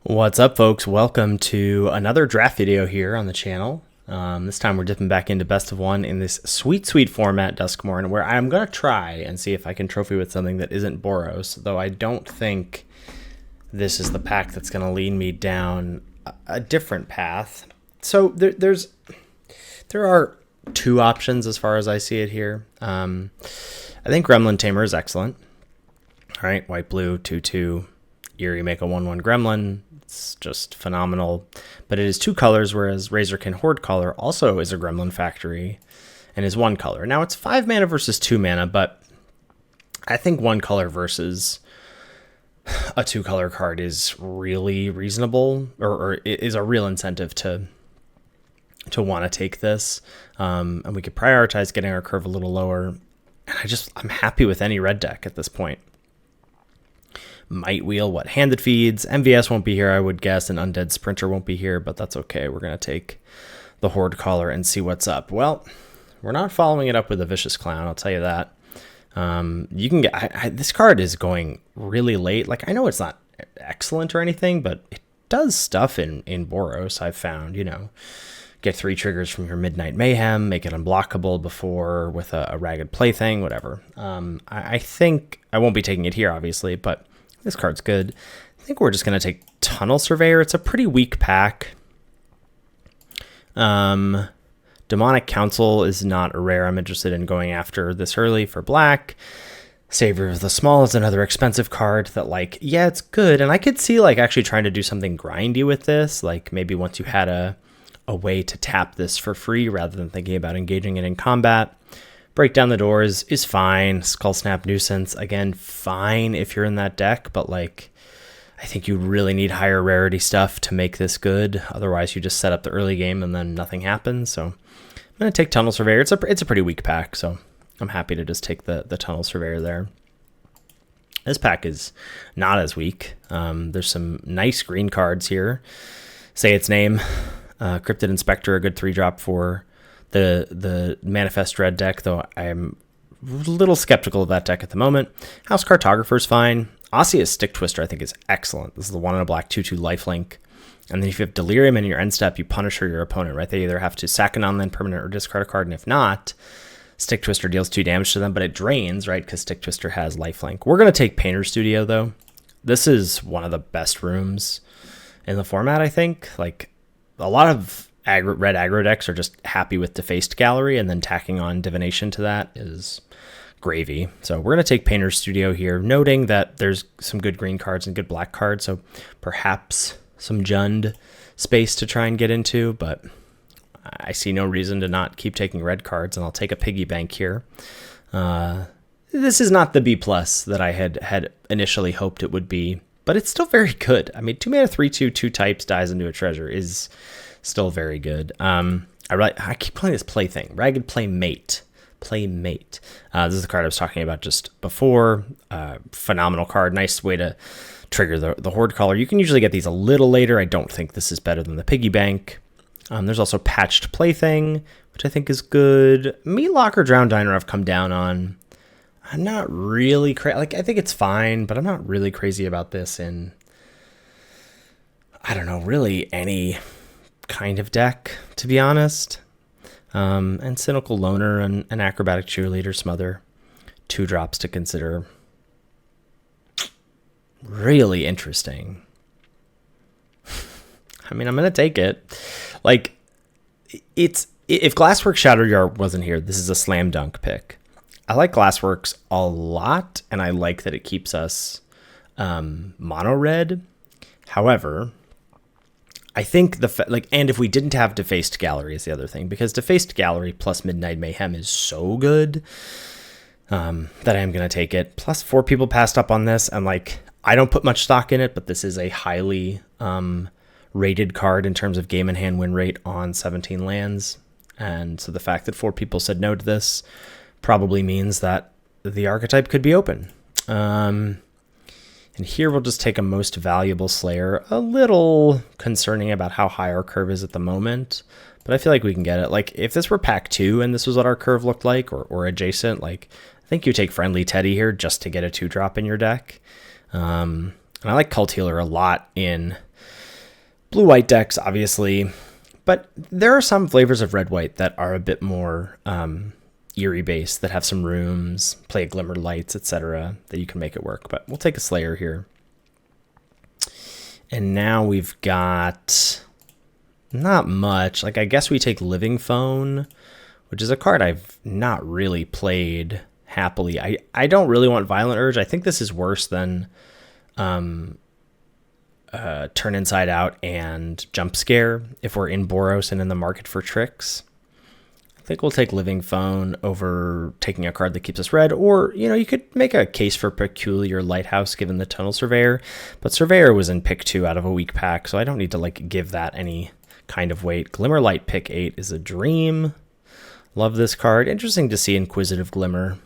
What's up, folks? Welcome to another draft video here on the channel. This time we're dipping back into best of one in this sweet format, Duskmourn, where I'm going to try and see if I can trophy with something that isn't Boros, though I don't think this is the pack that's going to lead me down a different path. So there are two options as far as I see it here. I think Gremlin Tamer is excellent. All right, white, blue, 2/2, Eerie, make a 1/1 Gremlin. It's just phenomenal, but it is two colors, whereas Razorkin Horde Caller also is a Gremlin Factory and is one color. Now it's 5 mana versus 2 mana, but I think one color versus a 2-color card is really reasonable, or is a real incentive to want to take this. And we could prioritize getting our curve a little lower. And I'm happy with any red deck at this point. Might Wheel, what Handed feeds. MVS won't be here, I would guess, and Undead Sprinter won't be here, but that's okay. We're going to take the Horde Caller and see what's up. Well, we're not following it up with a Vicious Clown, I'll tell you that. You can get this card is going really late. Like, I know it's not excellent or anything, but it does stuff in Boros, I've found. You know, get 3 triggers from your Midnight Mayhem, make it unblockable before with a Ragged Plaything, whatever. I think I won't be taking it here, obviously, but this card's good. I think we're just going to take Tunnel Surveyor. It's a pretty weak pack. Demonic Council is not a rare I'm interested in going after this early for black. Savior of the Small is another expensive card that, like, yeah, it's good. And I could see, like, actually trying to do something grindy with this. Like, maybe once you had a way to tap this for free rather than thinking about engaging it in combat. Break Down the Doors is fine. Skull Snap Nuisance, again, fine if you're in that deck, but like, I think you really need higher rarity stuff to make this good. Otherwise, you just set up the early game and then nothing happens. So I'm going to take Tunnel Surveyor. It's a pretty weak pack, so I'm happy to just take the Tunnel Surveyor there. This pack is not as weak. There's some nice green cards here. Say its name. Cryptid Inspector, a good 3-drop for the Manifest Red deck, though I'm a little skeptical of that deck at the moment. House Cartographer's fine. Osseous Stick Twister, I think, is excellent. This is the 1 and a black 2/2 lifelink. And then if you have Delirium in your end step, you punish your opponent, right? They either have to sack a non-land permanent or discard a card, and if not, Stick Twister deals 2 damage to them, but it drains, right? Because Stick Twister has lifelink. We're going to take Painter's Studio, though. This is one of the best rooms in the format, I think. Like, a lot of red aggro decks are just happy with Defaced Gallery, and then tacking on Divination to that is gravy. So we're going to take Painter's Studio here, noting that there's some good green cards and good black cards, so perhaps some Jund space to try and get into, but I see no reason to not keep taking red cards, and I'll take a piggy bank here. This is not the B+ that I had initially hoped it would be, but it's still very good. I mean, 2 mana 3/2, 2 types, dies into a treasure is still very good. I keep calling this Plaything. Ragged Playmate. This is the card I was talking about just before. Phenomenal card. Nice way to trigger the Horde Caller. You can usually get these a little later. I don't think this is better than the Piggy Bank. There's also Patched Plaything, which I think is good. Meatlocker Drowned Diner I've come down on. I'm not really crazy. Like, I think it's fine, but I'm not really crazy about this in, I don't know, really any kind of deck, to be honest. And Cynical Loner and Acrobatic Cheerleader, some other 2-drops to consider. Really interesting. I mean, I'm going to take it. Like, if Glassworks Shattered Yard wasn't here, this is a slam dunk pick. I like Glassworks a lot, and I like that it keeps us mono red. However, I think and if we didn't have Defaced Gallery is the other thing, because Defaced Gallery plus Midnight Mayhem is so good that I am going to take it. Plus 4 people passed up on this, and like, I don't put much stock in it, but this is a highly rated card in terms of game in hand win rate on 17 lands. And so the fact that 4 people said no to this probably means that the archetype could be open. And here we'll just take a Most Valuable Slayer. A little concerning about how high our curve is at the moment, but I feel like we can get it. Like, if this were pack 2 and this was what our curve looked like, or adjacent, like, I think you take Friendly Teddy here just to get a 2-drop in your deck. And I like Cult Healer a lot in Blue-white decks, obviously, but there are some flavors of red-white that are a bit more Eerie-based, that have some rooms, play Glimmer Lights, etc., that you can make it work. But we'll take a Slayer here. And now we've got not much. Like, I guess we take Living Phone, which is a card I've not really played happily. I don't really want Violent Urge. I think this is worse than Turn Inside Out and Jump Scare if we're in Boros and in the market for tricks. I think we'll take Living Phone over taking a card that keeps us red, or, you know, you could make a case for Peculiar Lighthouse given the Tonal Surveyor, but Surveyor was in pick 2 out of a weak pack, so I don't need to like give that any kind of weight. Glimmerlight pick 8 is a dream. Love this card. Interesting to see Inquisitive Glimmer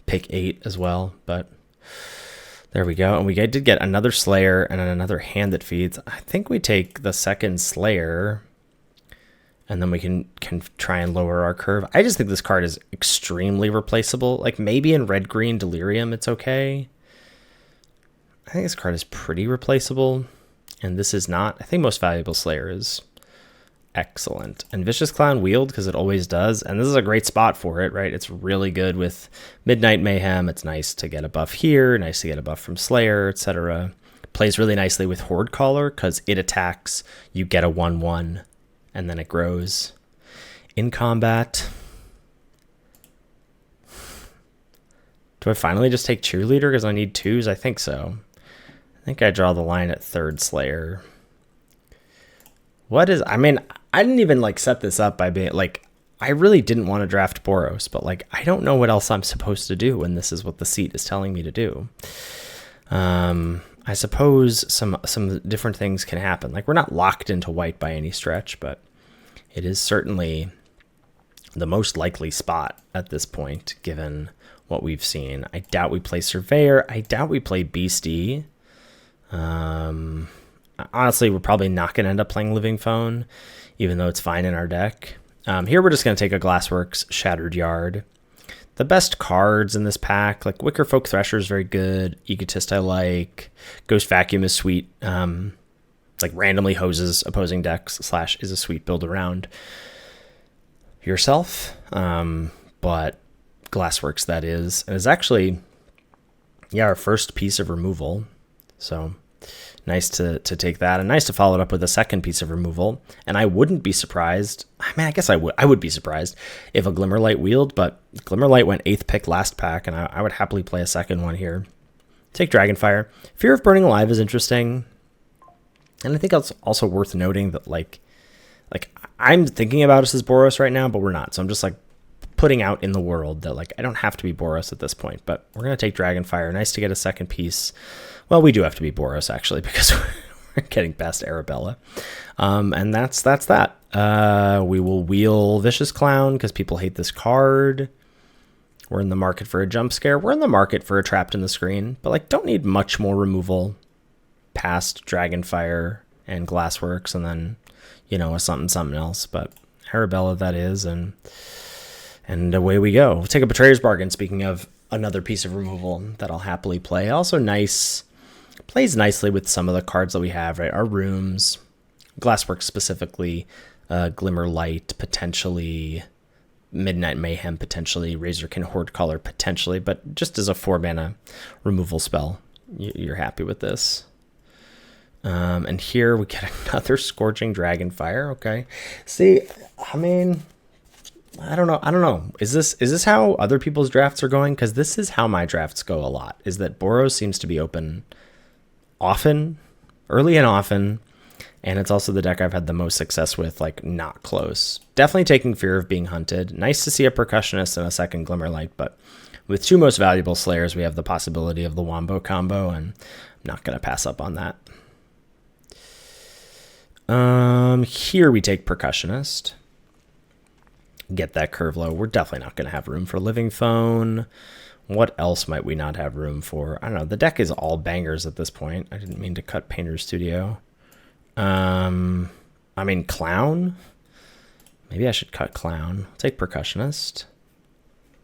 pick 8 as well, but there we go. And we did get another Slayer and another hand that feeds. I think we take the second Slayer, and then we can try and lower our curve. I just think this card is extremely replaceable. Like, maybe in red-green Delirium it's okay. I think this card is pretty replaceable, and this is not. I think Most Valuable Slayer is excellent. And Vicious Clown Wield, because it always does, and this is a great spot for it, right? It's really good with Midnight Mayhem. It's nice to get a buff here, nice to get a buff from Slayer, etc. Plays really nicely with Horde Caller, because it attacks, you get a 1/1, and then it grows. In combat, do I finally just take Cheerleader because I need 2s? I think so. I think I draw the line at third Slayer. I mean, I didn't even like set this up by being like, I really didn't want to draft Boros, but like, I don't know what else I'm supposed to do when this is what the seat is telling me to do. I suppose some different things can happen. Like, we're not locked into white by any stretch, but it is certainly the most likely spot at this point, given what we've seen. I doubt we play Surveyor. I doubt we play Beastie. Honestly, we're probably not going to end up playing Living Phone, even though it's fine in our deck. Here we're just going to take a Glassworks Shattered Yard. The best cards in this pack, like Wickerfolk Thresher is very good. Egotist I like. Ghost Vacuum is sweet. Like randomly hoses opposing decks / is a sweet build around yourself. But Glassworks, that is. And it's actually, yeah, our first piece of removal. So nice to take that, and nice to follow it up with a second piece of removal. And I wouldn't be surprised. I mean, I guess I would be surprised if a Glimmerlight wheeled, but Glimmerlight went 8th pick last pack, and I would happily play a second one here. Take Dragonfire. Fear of Burning Alive is interesting. And I think it's also worth noting that like I'm thinking about us as Boros right now, but we're not. So I'm just like putting out in the world that like I don't have to be Boros at this point, but we're going to take Dragonfire. Nice to get a second piece. Well, we do have to be Boros, actually, because we're getting past Arabella. And that's that. We will wheel Vicious Clown because people hate this card. We're in the market for a Jump Scare. We're in the market for a Trapped in the Screen, but like don't need much more removal past Dragonfire and Glassworks, and then, you know, a something else. But Arabella, that is, and away we go. We'll take a Betrayer's Bargain, speaking of another piece of removal that I'll happily play. Also nice. Plays nicely with some of the cards that we have, right? Our rooms, Glassworks specifically, Glimmer Light, potentially, Midnight Mayhem, potentially, Razorkin Horde Caller, potentially, but just as a 4-mana removal spell, you're happy with this. And here we get another Scorching Dragonfire, okay. See, I mean, I don't know. Is this how other people's drafts are going? Because this is how my drafts go a lot, is that Boros seems to be open often, early and often, and it's also the deck I've had the most success with, like, not close. Definitely taking Fear of Being Hunted. Nice to see a Percussionist and a second Glimmerlight, but with 2 Most Valuable Slayers, we have the possibility of the Wombo combo, and I'm not going to pass up on that. Here we take Percussionist. Get that curve low. We're definitely not going to have room for Living Phone. What else might we not have room for? I don't know. The deck is all bangers at this point. I didn't mean to cut Painter's Studio. I mean, Clown. Maybe I should cut Clown. I'll take Percussionist.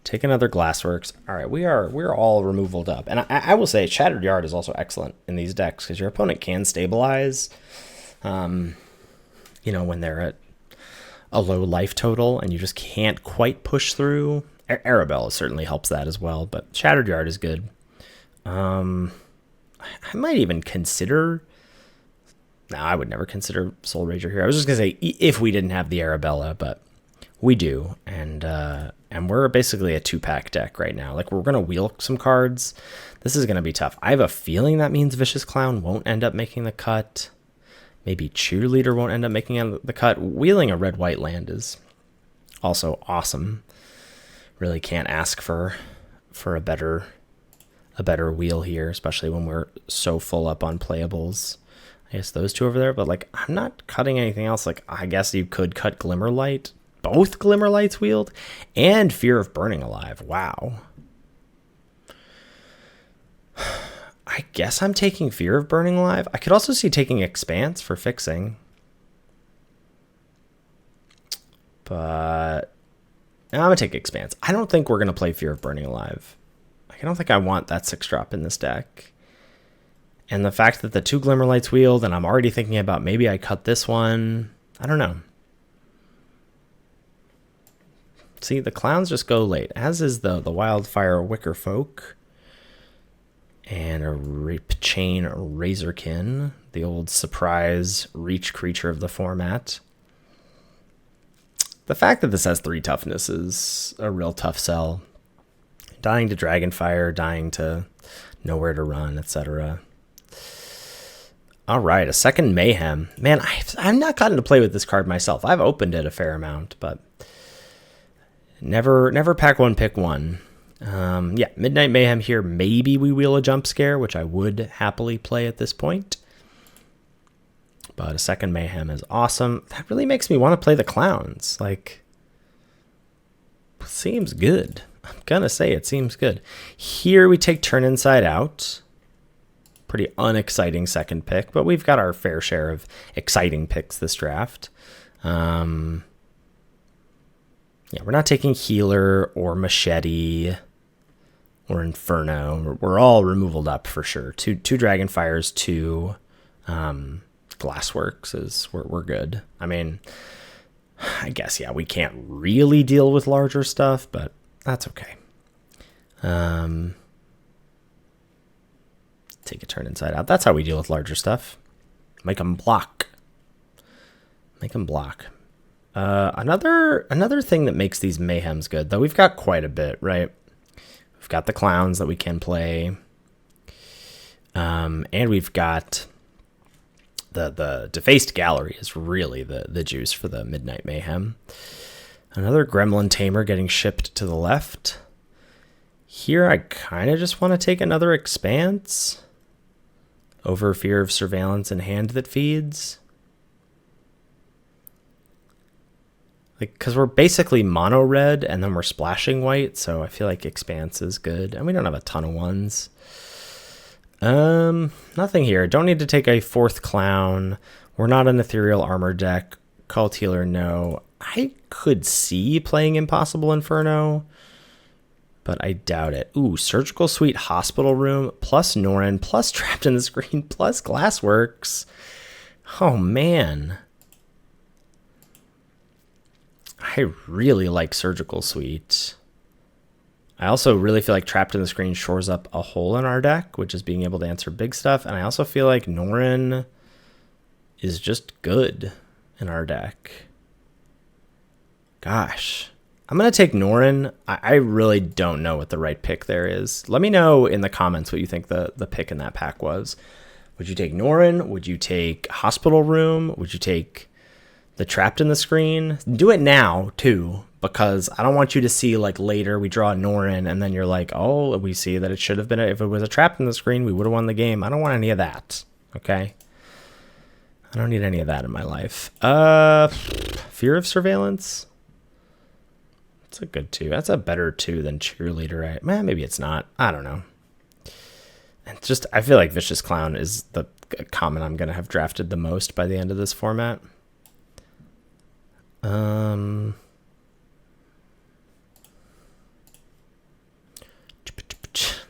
Take another Glassworks. All right, we're all removaled up. And I will say Shattered Yard is also excellent in these decks because your opponent can stabilize, you know, when they're at a low life total and you just can't quite push through. Arabella certainly helps that as well, but Shattered Yard is good. I might even consider... No, I would never consider Soul Rager here. I was just going to say if we didn't have the Arabella, but we do. And we're basically a 2-pack deck right now. Like, we're going to wheel some cards. This is going to be tough. I have a feeling that means Vicious Clown won't end up making the cut. Maybe Cheerleader won't end up making the cut. Wheeling a red-white land is also awesome. Really can't ask for a better wheel here, especially when we're so full up on playables. I guess those two over there, but like I'm not cutting anything else. Like I guess you could cut Glimmerlight, both Glimmerlights wheeled, and Fear of Burning Alive. Wow. I guess I'm taking Fear of Burning Alive. I could also see taking Expanse for fixing, but I'm gonna take Expanse. I don't think we're gonna play Fear of Burning Alive. I don't think I want that 6-drop in this deck. And the fact that the 2 Glimmerlights wheeled, and I'm already thinking about maybe I cut this one. I don't know. See, the clowns just go late, as is the Wildfire Wicker Folk. And a Rip Chain Razorkin, the old surprise reach creature of the format. The fact that this has 3 toughness is a real tough sell. Dying to Dragonfire, dying to Nowhere to Run, etc. All right, a second Mayhem. Man, I've not gotten to play with this card myself. I've opened it a fair amount, but never pack one, pick one. Yeah, Midnight Mayhem here. Maybe we wheel a Jump Scare, which I would happily play at this point. But a second Mayhem is awesome. That really makes me want to play the clowns. Like, seems good. I'm gonna say it seems good. Here we take Turn Inside Out. Pretty unexciting second pick, but we've got our fair share of exciting picks this draft. Yeah, we're not taking Healer or Machete or Inferno. We're all removaled up for sure. Two Dragonfires, 2 Glassworks is we're good. I mean, I guess yeah, we can't really deal with larger stuff, but that's okay. Take a Turn Inside Out. That's how we deal with larger stuff. Make them block. Make them block. Another thing that makes these Mayhems good, though we've got quite a bit, right? We've got the clowns that we can play. And we've got the Defaced Gallery is really the juice for the Midnight Mayhem. Another Gremlin Tamer getting shipped to the left. Here I kind of just want to take another Expanse over Fear of Surveillance and Hand That Feeds. Like, because we're basically mono red and then we're splashing white, so I feel like Expanse is good. And we don't have a ton of ones. Nothing here. Don't need to take a 4th clown. We're not an Ethereal Armor deck. Cult Healer, no. I could see playing Impossible Inferno, but I doubt it. Ooh, Surgical Suite Hospital Room, plus Norin, plus Trapped in the Screen, plus Glassworks. Oh, man. I really like Surgical Suite. I also really feel like Trapped in the Screen shores up a hole in our deck, which is being able to answer big stuff. And I also feel like Norin is just good in our deck. Gosh. I'm going to take Norin. I really don't know what the right pick there is. Let me know in the comments what you think the pick in that pack was. Would you take Norin? Would you take Hospital Room? Would you take the Trapped in the Screen? Do it now, too, because I don't want you to see, like, later we draw a Norin, and then you're like, oh, we see that it should have been, if it was a Trapped in the Screen, we would have won the game. I don't want any of that, okay? I don't need any of that in my life. Fear of Surveillance? That's a good 2. That's a better 2 than Cheerleader, right? Man, maybe it's not. I don't know. It's just, I feel like Vicious Clown is the common I'm going to have drafted the most by the end of this format.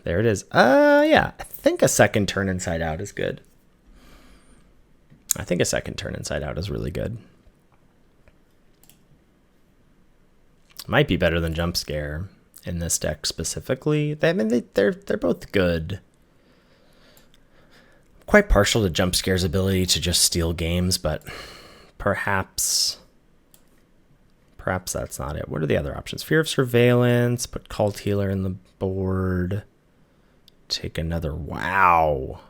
There it is. Yeah, I think a second turn inside out is good. I think a second turn inside out is really good. Might be better than Jump Scare in this deck specifically. I mean, they're both good. I'm quite partial to Jump Scare's ability to just steal games, but perhaps that's not it. What are the other options? Fear of Surveillance, put Cult Healer in the board. Take another, wow.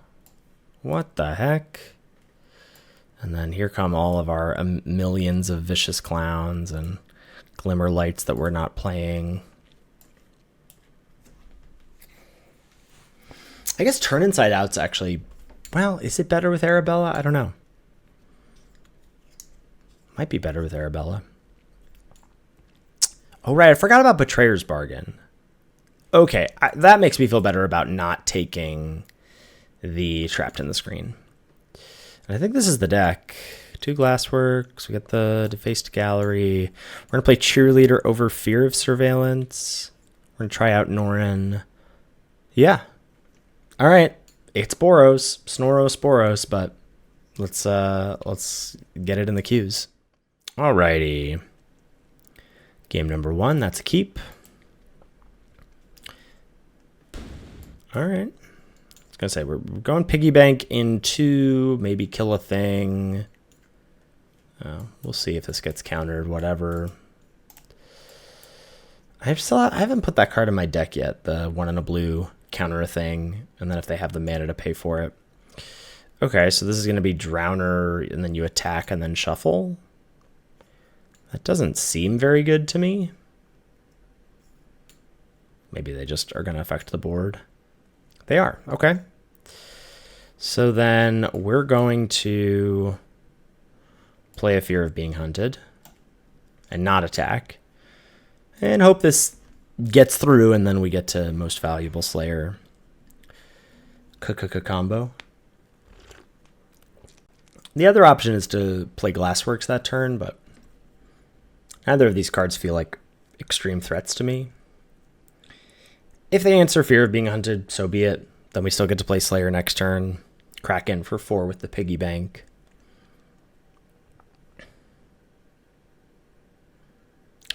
What the heck? And then here come all of our millions of Vicious Clowns and Glimmer Lights that we're not playing. I guess turn inside out's actually, well, is it better with Arabella? I don't know. Might be better with Arabella. Oh, right. I forgot about Betrayer's Bargain. Okay. That makes me feel better about not taking the Trapped in the Screen. And I think this is the deck. 2 Glassworks. We got the Defaced Gallery. We're going to play Cheerleader over Fear of Surveillance. We're going to try out Norin. Yeah. All right. It's Boros. Snorosporos, but let's get it in the queues. Alrighty. Game number 1, that's a keep. Alright. I was gonna say we're going piggy bank into maybe kill a thing. We'll see if this gets countered, whatever. I haven't put that card in my deck yet, the 1 and a blue counter a thing, and then if they have the mana to pay for it. Okay, so this is gonna be Drowner, and then you attack and then shuffle. That doesn't seem very good to me. Maybe they just are going to affect the board. They are. Okay. So then we're going to play a Fear of Being Hunted and not attack. And hope this gets through, and then we get to Most Valuable Slayer combo. The other option is to play Glassworks that turn, but neither of these cards feel like extreme threats to me. If they answer Fear of Being Hunted, so be it. Then we still get to play Slayer next turn. Kraken for 4 with the piggy bank.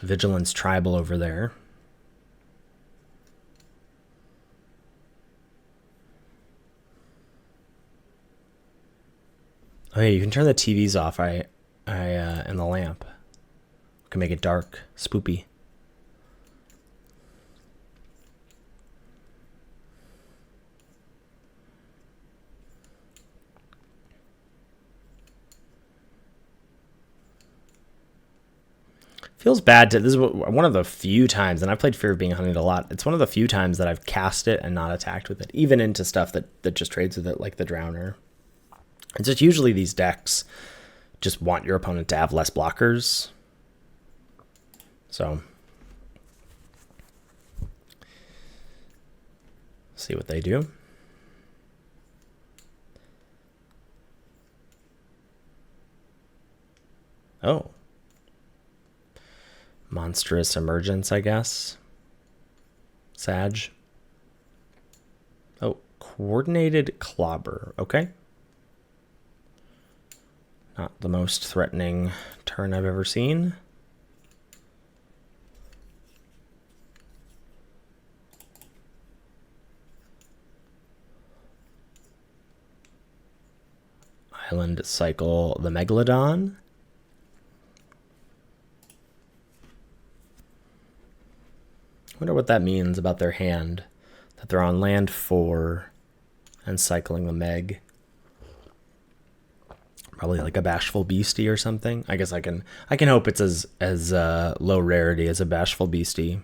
Vigilance Tribal over there. Oh yeah, you can turn the TVs off. And the lamp. Can make it dark, spoopy. Feels bad to, this is one of the few times, and I've played Fear of Being Hunted a lot. It's one of the few times that I've cast it and not attacked with it, even into stuff that just trades with it, like the Drowner. It's just usually these decks just want your opponent to have less blockers. So, see what they do. Oh. Monstrous Emergence, I guess. Sag. Oh, Coordinated Clobber. Okay. Not the most threatening turn I've ever seen. Island cycle the Megalodon. Wonder what that means about their hand. That they're on land 4 and cycling the Meg. Probably like a Bashful Beastie or something. I guess I can hope it's as low rarity as a Bashful Beastie.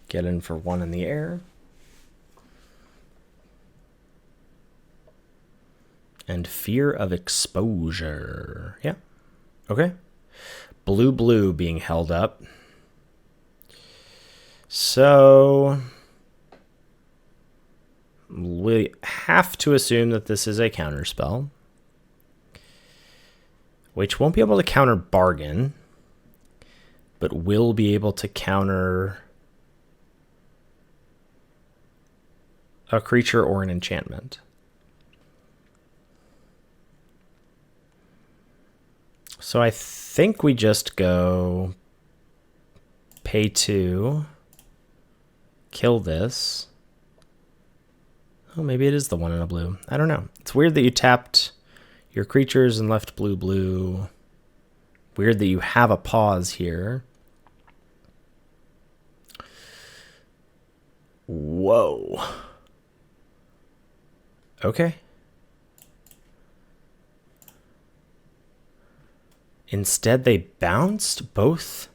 Get in for 1 in the air. And Fear of Exposure. Yeah. Okay. Blue being held up. So we have to assume that this is a counterspell. which won't be able to counter bargain, but will be able to counter a creature or an enchantment. So I think we just go pay 2, kill this. Oh, maybe it is the 1 in a blue. I don't know. It's weird that you tapped your creatures and left blue. Weird that you have a pause here. Whoa. Okay. Instead, they bounced both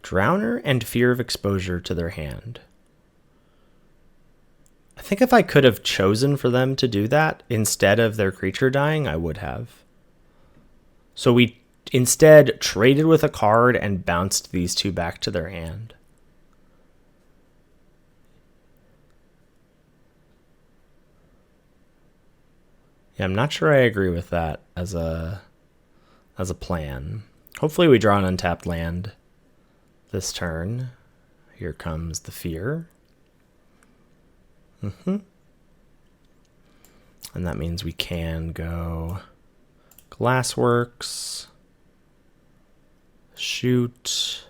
Drowner and Fear of Exposure to their hand. I think if I could have chosen for them to do that instead of their creature dying, I would have. So we instead traded with a card and bounced these 2 back to their hand. Yeah, I'm not sure I agree with that as a plan. Hopefully we draw an untapped land this turn. Here comes the Fear. And that means we can go Glassworks, shoot,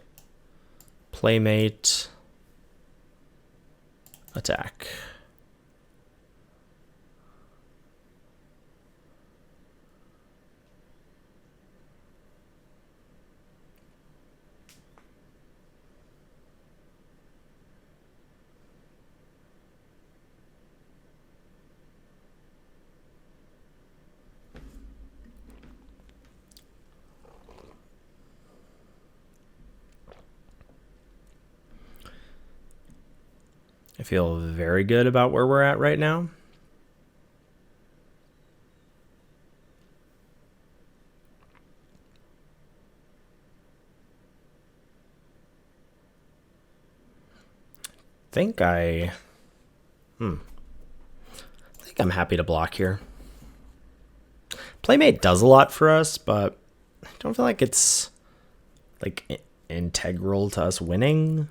Playmate, attack. I feel very good about where we're at right now. I think I'm happy to block here. Playmate does a lot for us, but I don't feel like it's like integral to us winning.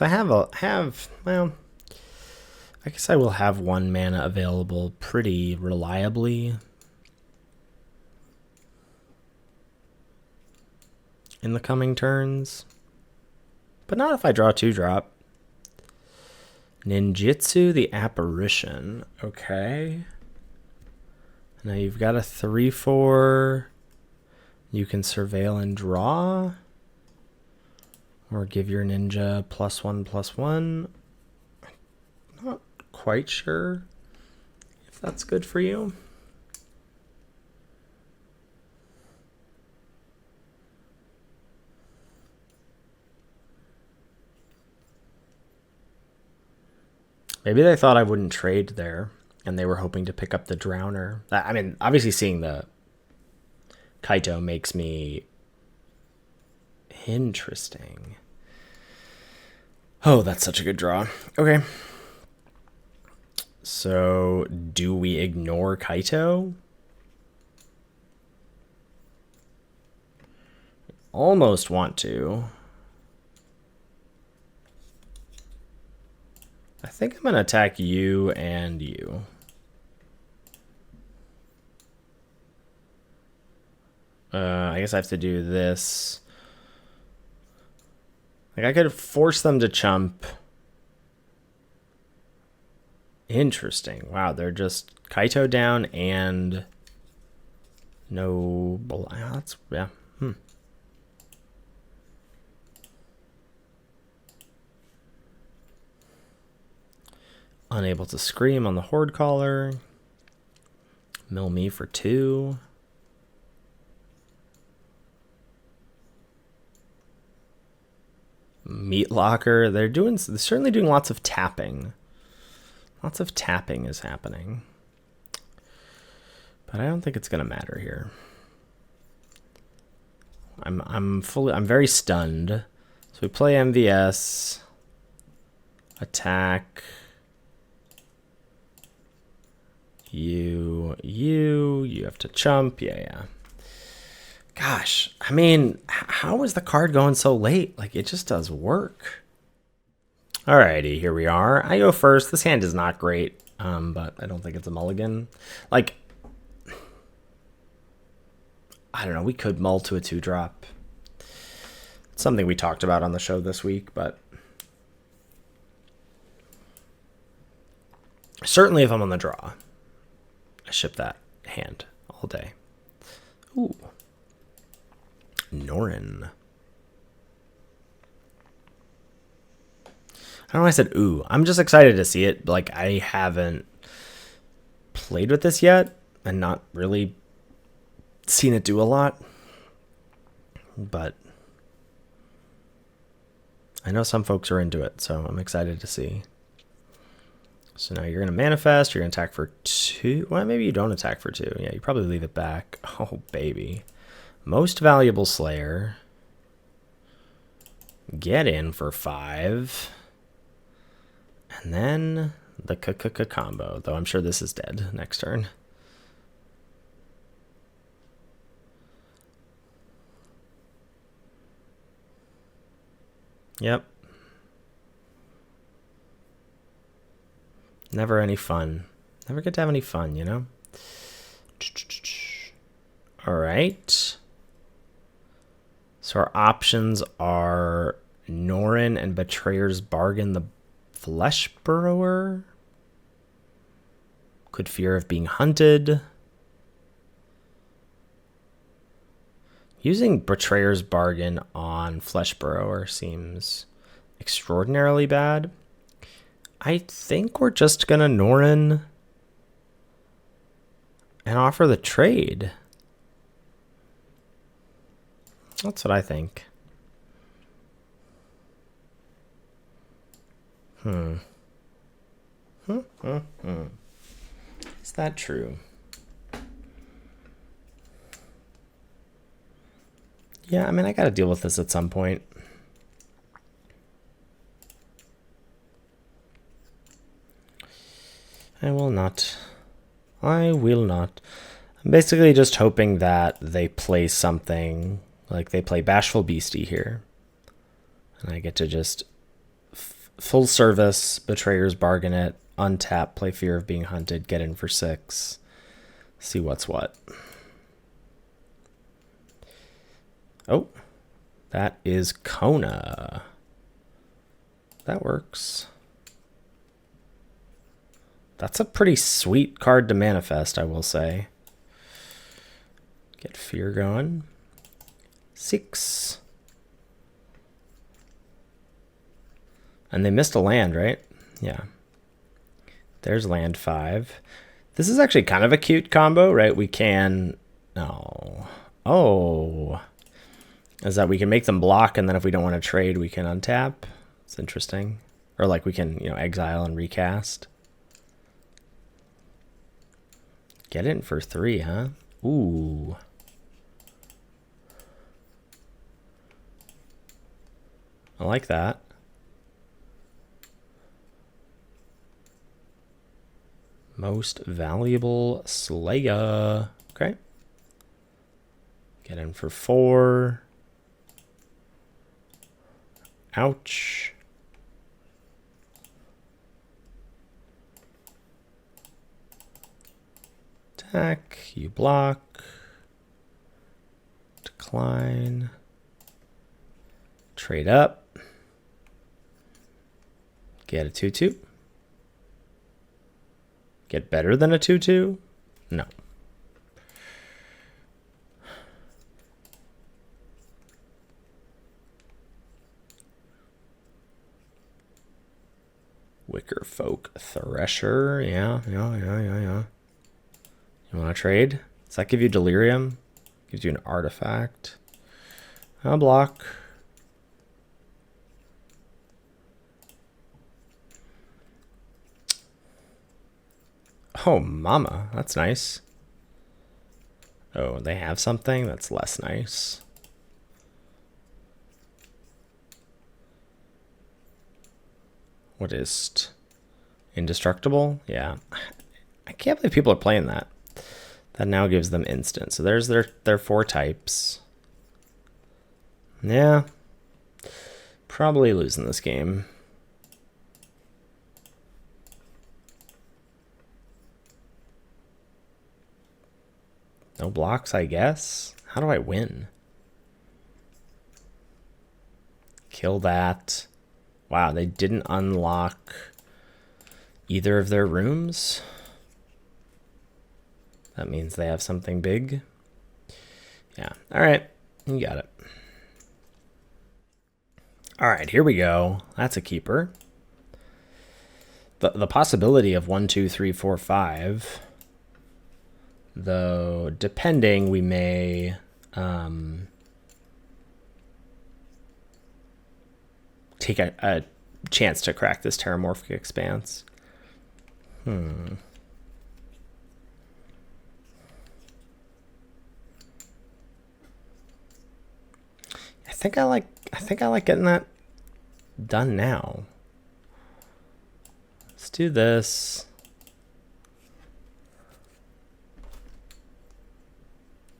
I guess I will have 1 mana available pretty reliably in the coming turns, but not if I draw 2-drop. Ninjutsu the Apparition. Okay. Now you've got a 3/4. You can surveil and draw. Or give your ninja +1/+1. Not quite sure if that's good for you. Maybe they thought I wouldn't trade there, and they were hoping to pick up the Drowner. I mean, obviously seeing the Kaito makes me... Interesting. Oh, that's such a good draw. Okay. So, do we ignore Kaito? Almost want to. I think I'm going to attack you and you. I guess I have to do this. Like, I could force them to chump. Interesting. Wow, they're just Kaito down and no... That's, yeah. Unable to scream on the Horde Caller. Mill me for 2. Meat Locker. They're certainly doing lots of tapping. Lots of tapping is happening. But I don't think it's gonna matter here. I'm very stunned. So we play MVS. Attack. You have to chump. Yeah. Gosh, I mean, how is the card going so late? Like, it just does work. Alrighty, here we are. I go first. This hand is not great, but I don't think it's a mulligan. Like, I don't know. We could mull to a 2-drop. It's something we talked about on the show this week, but certainly if I'm on the draw, I ship that hand all day. Ooh. Norin. I don't know why I said ooh. I'm just excited to see it. Like, I haven't played with this yet and not really seen it do a lot. But I know some folks are into it, so I'm excited to see. So now you're going to manifest. You're going to attack for 2. Well, maybe you don't attack for 2. Yeah, you probably leave it back. Oh, baby. Most Valuable Slayer. Get in for 5. And then the combo, though I'm sure this is dead next turn. Yep. Never any fun. Never get to have any fun, you know? All right. So our options are Norin and Betrayer's Bargain, the Flesh Burrower. Could fear of being hunted. Using Betrayer's Bargain on Flesh Burrower seems extraordinarily bad. I think we're just going to Norin and offer the trade. That's what I think. Is that true? Yeah, I mean, I got to deal with this at some point. I will not. I'm basically just hoping that they play something, like they play Bashful Beastie here. And I get to just full service, Betrayer's Bargain it, untap, play Fear of Being Hunted, get in for 6, see what's what. Oh, that is Kona. That works. That's a pretty sweet card to manifest, I will say. Get Fear going. 6. And they missed a land, right? Yeah. There's land 5. This is actually kind of a cute combo, right? We can... Oh. Is that we can make them block, and then if we don't want to trade, we can untap. It's interesting. Or like we can, exile and recast. Get it for 3, huh? Ooh. I like that. Most Valuable Slayer. Okay. Get in for 4. Ouch. Attack. You block. Decline. Trade up. Get a 2/2. Get better than a 2/2? No. Wicker Folk Thresher. Yeah. You want to trade? Does that give you Delirium? Gives you an artifact. I'll block. Oh, mama. That's nice. Oh, they have something that's less nice. What is indestructible? Yeah. I can't believe people are playing that. That now gives them instant. So there's their 4 types. Yeah. Probably losing this game. No blocks, I guess. How do I win? Kill that. Wow, they didn't unlock either of their rooms. That means they have something big. Yeah, all right, you got it. All right, here we go. That's a keeper. The possibility of 1, 2, 3, 4, 5. Though, depending, we may take a chance to crack this Terramorphic Expanse. I think I like getting that done now. Let's do this.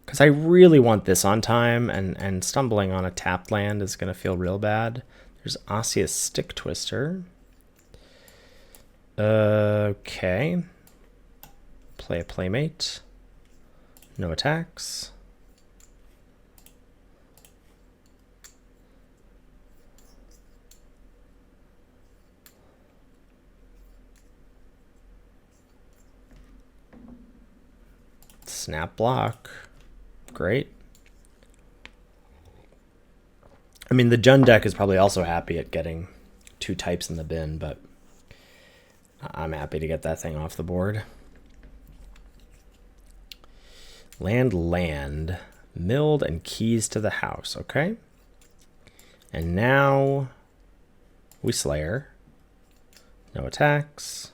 Because I really want this on time, and stumbling on a tapped land is going to feel real bad. There's Osseous Stick Twister. Okay. Play a Playmate. No attacks. Snap block. Great. I mean, the Jund deck is probably also happy at getting 2 types in the bin, but I'm happy to get that thing off the board. Land, milled, and keys to the house. Okay. And now we Slayer. No attacks.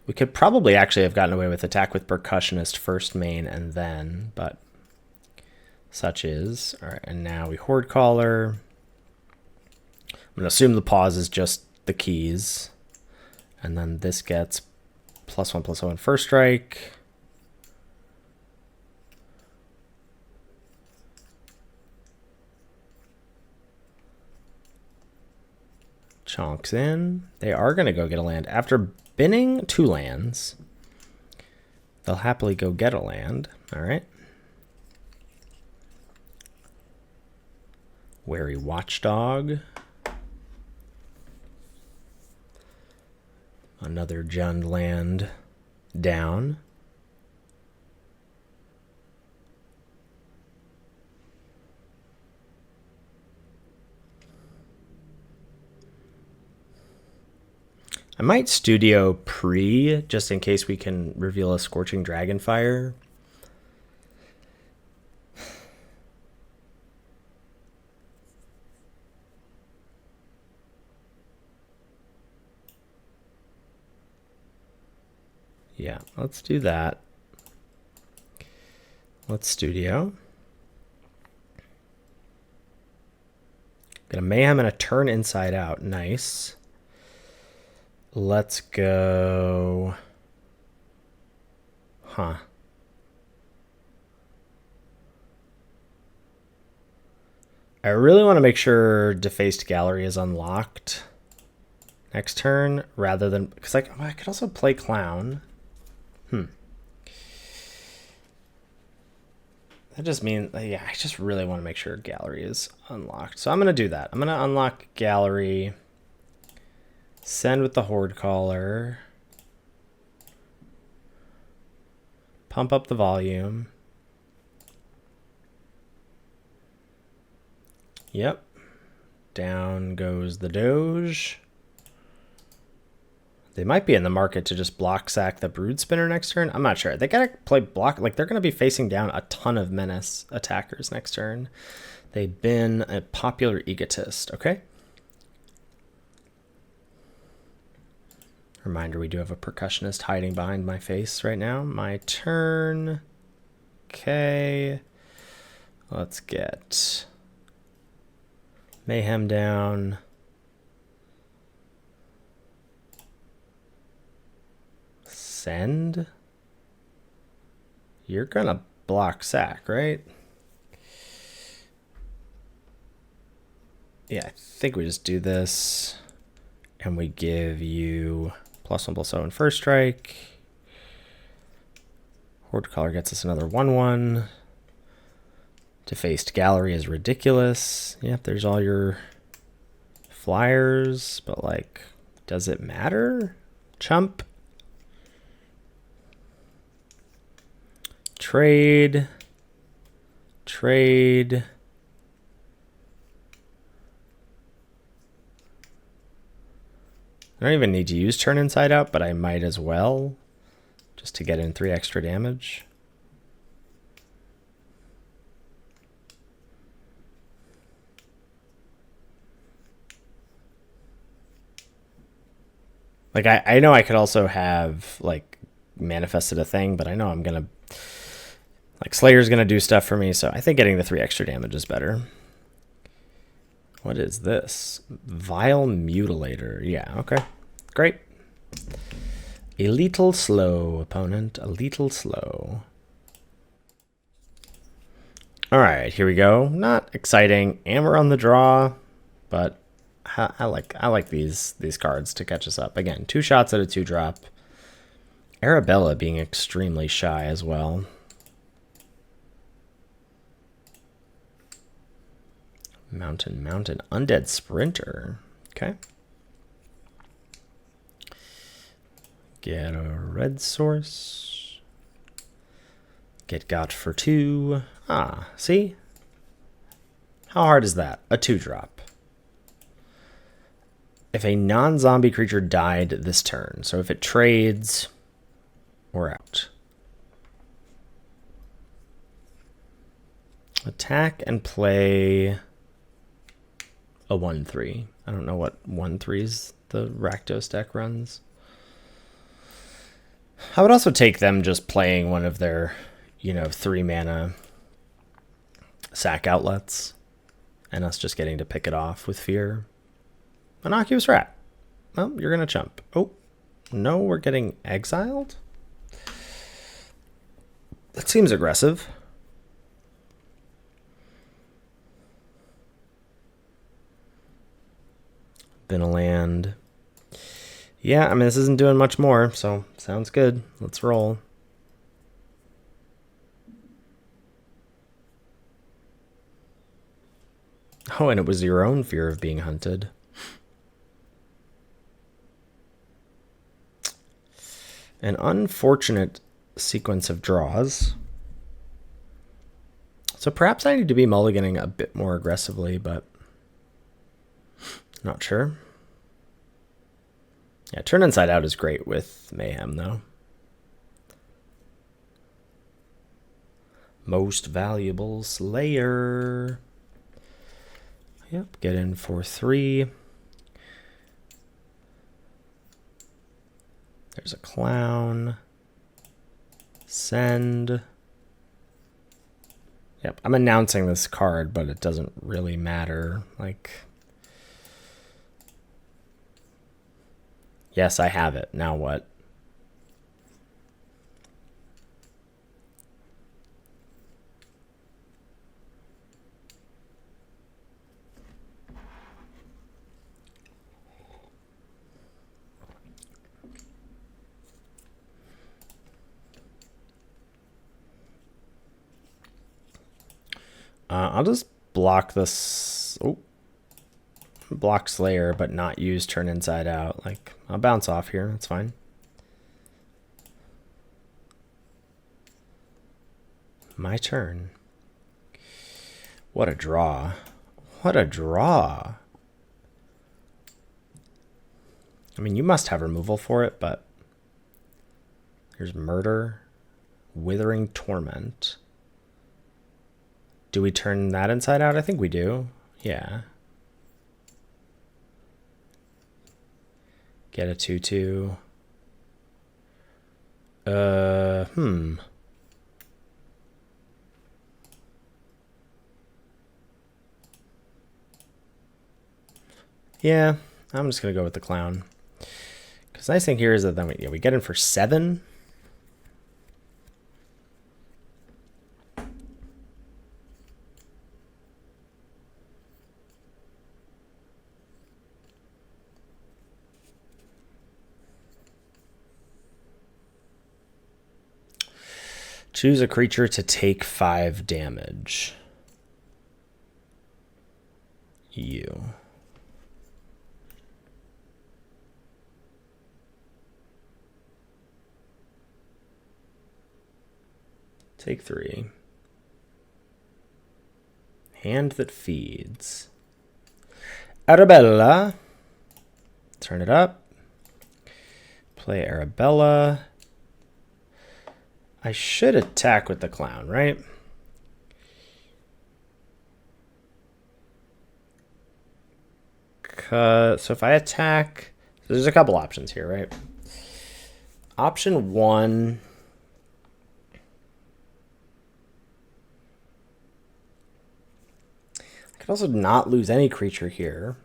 We could probably actually have gotten away with attack with Percussionist first main and then, but such is. All right, and now we Horde Caller. I'm going to assume the pause is just the keys. And then this gets +1/+1 first strike. Chonks in. They are going to go get a land. After binning 2 lands, they'll happily go get a land. All right. Wary Watchdog. Another Jund land down. I might studio pre, just in case we can reveal a Scorching Dragonfire. Yeah, let's do that. Let's studio. Got a Mayhem and a Turn Inside Out. Nice. Let's go. Huh. I really want to make sure Defaced Gallery is unlocked next turn, rather than, because I could also play Clown. That just means, yeah, I just really want to make sure Gallery is unlocked. So I'm going to do that. I'm going to unlock Gallery. Send with the Horde Caller. Pump up the volume. Yep. Down goes the Doge. They might be in the market to just block sack the Brood Spinner next turn. I'm not sure. They gotta play block. Like, they're gonna be facing down a ton of Menace attackers next turn. They've been a Popular Egotist. Okay. Reminder, we do have a Percussionist hiding behind my face right now. My turn. Okay. Let's get Mayhem down. Send. You're gonna block sack, right? Yeah, I think we just do this. And we give you +1/+0 in first strike. Horde Caller gets us another 1/1. Defaced Gallery is ridiculous. Yep, there's all your flyers, but like, does it matter? Chump. Trade. Trade. I don't even need to use Turn Inside Out, but I might as well, just to get in 3 extra damage. Like, I know I could also have, like, manifested a thing, but I know I'm going to, like, Slayer's going to do stuff for me, so I think getting the 3 extra damage is better. What is this? Vile Mutilator. Yeah, okay. Great. A little slow, opponent. A little slow. All right, here we go. Not exciting. And we're on the draw, but I like these cards to catch us up. Again, 2 shots at a 2-drop. Arabella being extremely shy as well. Mountain. Undead Sprinter. Okay. Get a red source. Get got for 2. Ah, see? How hard is that? A 2-drop. If a non-zombie creature died this turn, so if it trades, we're out. Attack and play a 1/3. I don't know what 1/3s the Rakdos deck runs. I would also take them just playing one of their, 3 mana sack outlets, and us just getting to pick it off with fear. Innocuous Rat. Well, you're going to chump. Oh, no, we're getting exiled? That seems aggressive. Been a land. Yeah, I mean, this isn't doing much more, so sounds good. Let's roll. Oh, and it was your own fear of being hunted. An unfortunate sequence of draws. So perhaps I need to be mulliganing a bit more aggressively, but not sure. Yeah, Turn Inside Out is great with Mayhem, though. Most Valuable Slayer. Yep, get in for 3. There's a clown. Send. Yep, I'm announcing this card, but it doesn't really matter. Like, yes, I have it. Now what? I'll just block this. Oh, block Slayer, but not use Turn Inside Out. Like, I'll bounce off here. That's fine. My turn. What a draw. What a draw. I mean, you must have removal for it, but here's Murder. Withering Torment. Do we turn that inside out? I think we do. Yeah. Get a 2/2. Yeah, I'm just going to go with the clown. Because the nice thing here is that then we get in for 7. Choose a creature to take 5 damage. You. Take 3. Hand that feeds. Arabella. Turn it up. Play Arabella. I should attack with the clown, right? So if I attack, there's a couple options here, right? Option 1. I could also not lose any creature here.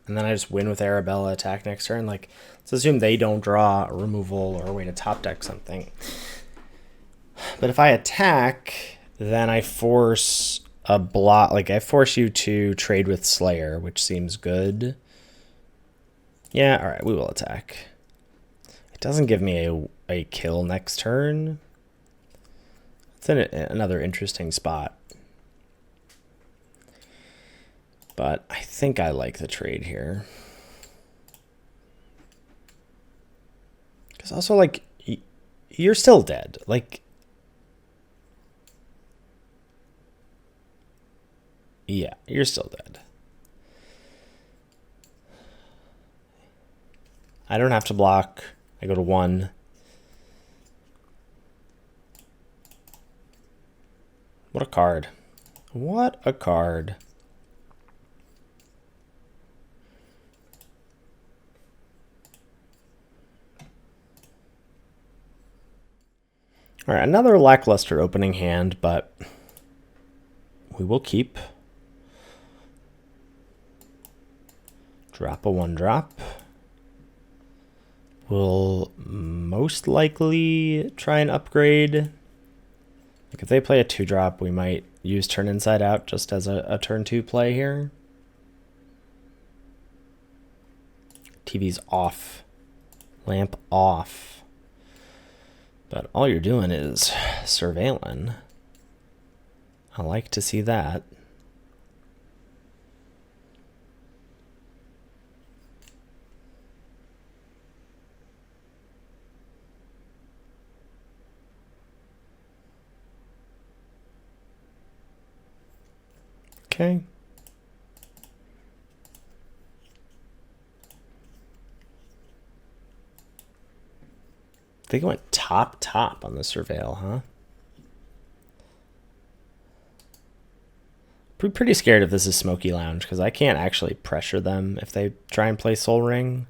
And then I just win with Arabella, attack next turn. Like, let's assume they don't draw a removal or a way to top deck something. But if I attack, then I force a block. Like, I force you to trade with Slayer, which seems good. Yeah, all right, we will attack. It doesn't give me a kill next turn. It's in another interesting spot. But I think I like the trade here. Because also, like, you're still dead. Like, yeah, you're still dead. I don't have to block. I go to 1. What a card. What a card. All right, another lackluster opening hand, but we will keep. Drop a 1-drop. We'll most likely try and upgrade. Like if they play a 2-drop, we might use Turn Inside Out just as a turn 2 play here. TV's off. Lamp off. But all you're doing is surveilling. I like to see that. Okay. They went top on the surveil, huh? Pretty scared if this is Smoky Lounge because I can't actually pressure them if they try and play Soul Ring.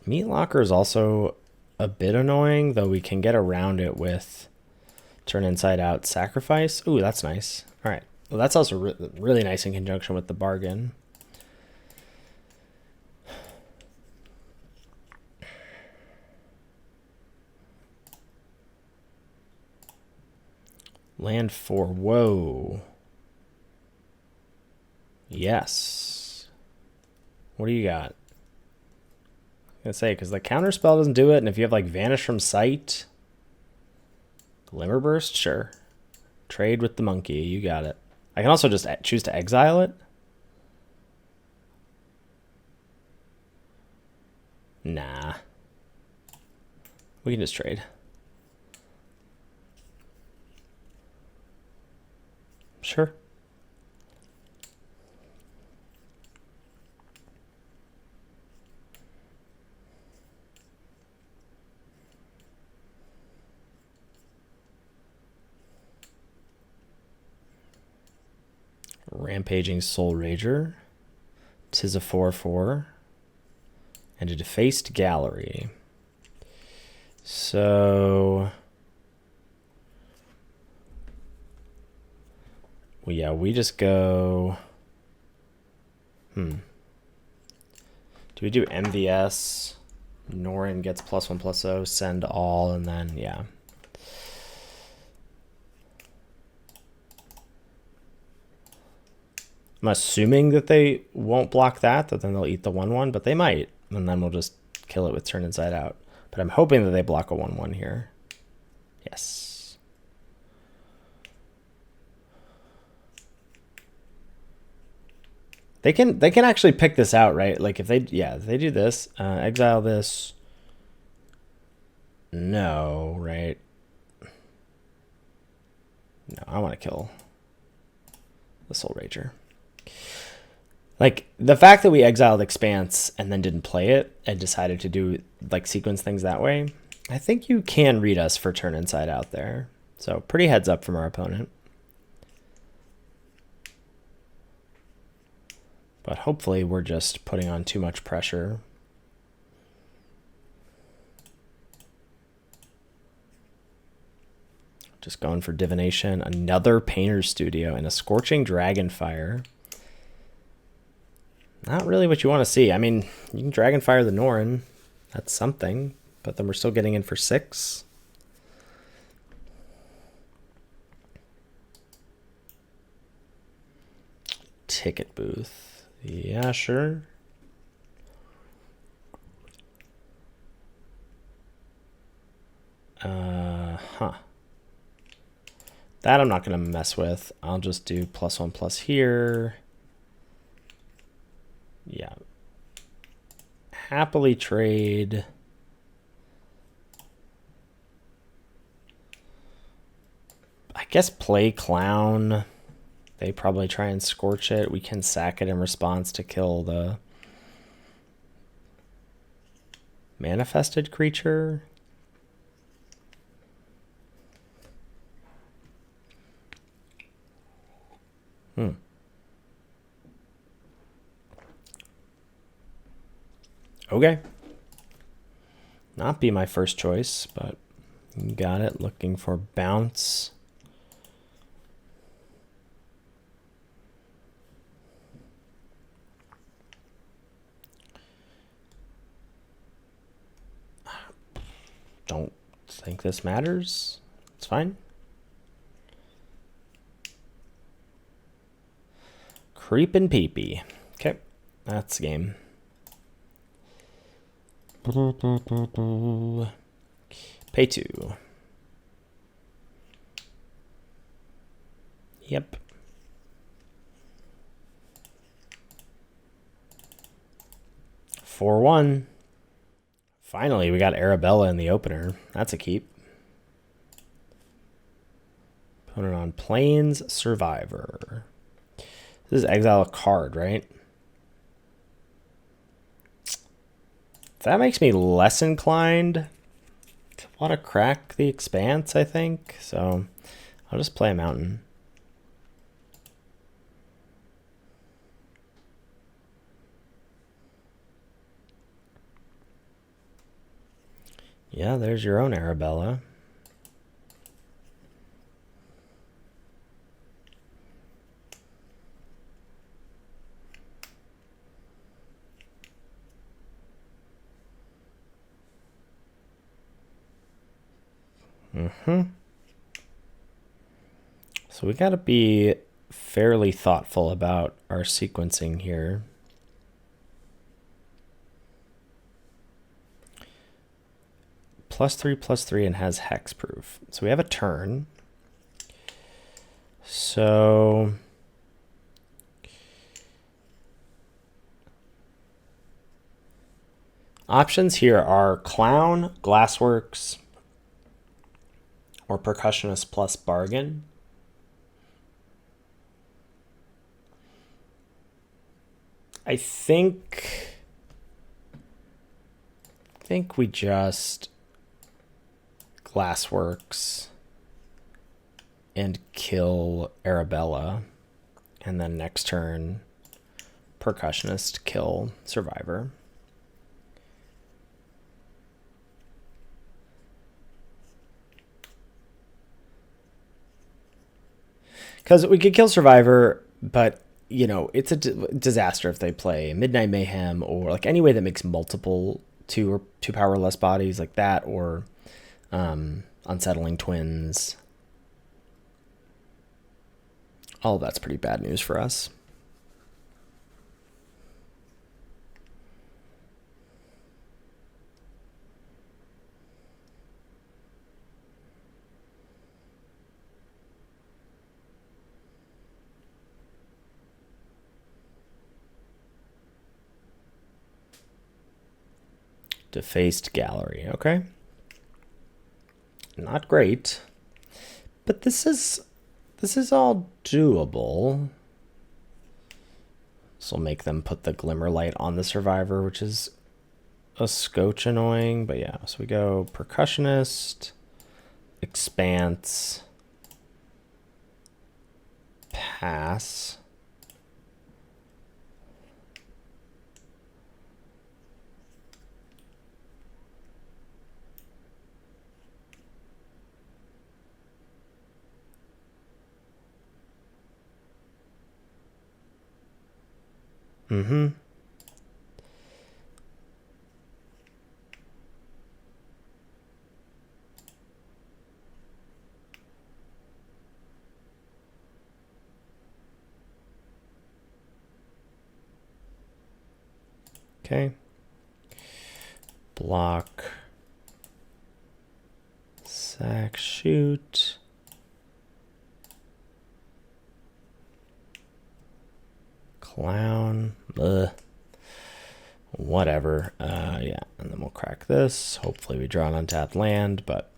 Meat Locker is also a bit annoying, though we can get around it with Turn Inside Out, Sacrifice. Ooh, that's nice. All right. Well, that's also really nice in conjunction with the bargain. Land 4. Whoa. Yes. What do you got? I'm going to say, because the counter spell doesn't do it, and if you have like Vanish from Sight, Glimmer Burst, sure. Trade with the monkey, you got it. I can also just choose to exile it. Nah. We can just trade. Sure. Rampaging Soul Rager. 'Tis a 4/4. and a defaced gallery. So well, yeah, we just go. Do we do MVS? Norin gets +1/+0, send all, and then yeah. I'm assuming that they won't block that then they'll eat the 1/1, but they might, and then we'll just kill it with turn inside out. But I'm hoping that they block a 1/1 here. Yes. They can actually pick this out, right? Like if they do this, exile this. No, right? No, I want to kill the Soul Rager. Like the fact that we exiled Expanse and then didn't play it and decided to do like sequence things that way, I think you can read us for turn inside out there. So pretty heads up from our opponent. But hopefully we're just putting on too much pressure. Just going for divination, another Painter's Studio, and a Scorching Dragonfire. Not really what you want to see. I mean, you can Dragonfire the Norin. That's something. But then we're still getting in for 6. Ticket booth. Yeah, sure. That I'm not going to mess with. I'll just do +1/+ here. Yeah. Happily trade. I guess play Clown. They probably try and Scorch it. We can sack it in response to kill the manifested creature. Okay. Not be my first choice, but you got it. Looking for bounce. Don't think this matters. It's fine. Creepin' peepee. Okay, that's the game. Pay 2. Yep. (4/1). Finally, we got Arabella in the opener. That's a keep. Put it on Plains Survivor. This is exile a card, right? That makes me less inclined to want to crack the Expanse, I think. So I'll just play a mountain. Yeah, there's your own Arabella. So we got to be fairly thoughtful about our sequencing here. +3/+3 and has hexproof. So we have a turn. So options here are Clown, Glassworks, or Percussionist plus Bargain. I think we just Glassworks and kill Arabella, and then next turn Percussionist kill Survivor. Because we could kill Survivor, but, you know, it's a disaster if they play Midnight Mayhem or like any way that makes multiple two power or less bodies like that, or Unsettling Twins. All of that's pretty bad news for us. Defaced Gallery, okay. Not great, but this is all doable. This will make them put the Glimmer Light on the Survivor, which is a scotch annoying, but yeah. So we go Percussionist, Expanse, pass. Mm-hmm. Okay. Block. Sack, shoot. Clown. Ugh. Whatever. Yeah, and then we'll crack this. Hopefully we draw an untapped land, but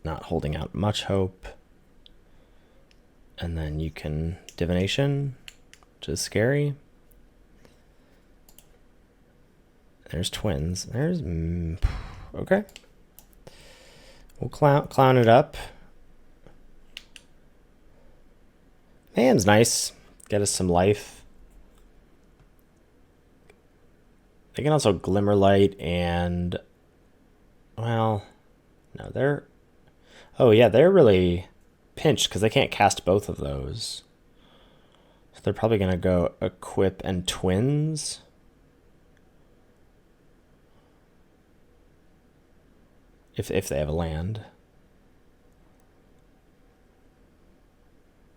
not holding out much hope. And then you can Divination, which is scary. There's Twins. There's... okay. We'll clown it up. Man's nice. Get us some life. They can also Glimmer Light and... well, no, they're... oh, yeah, they're really pinched because they can't cast both of those. So they're probably going to go Equip and Twins. If they have a land.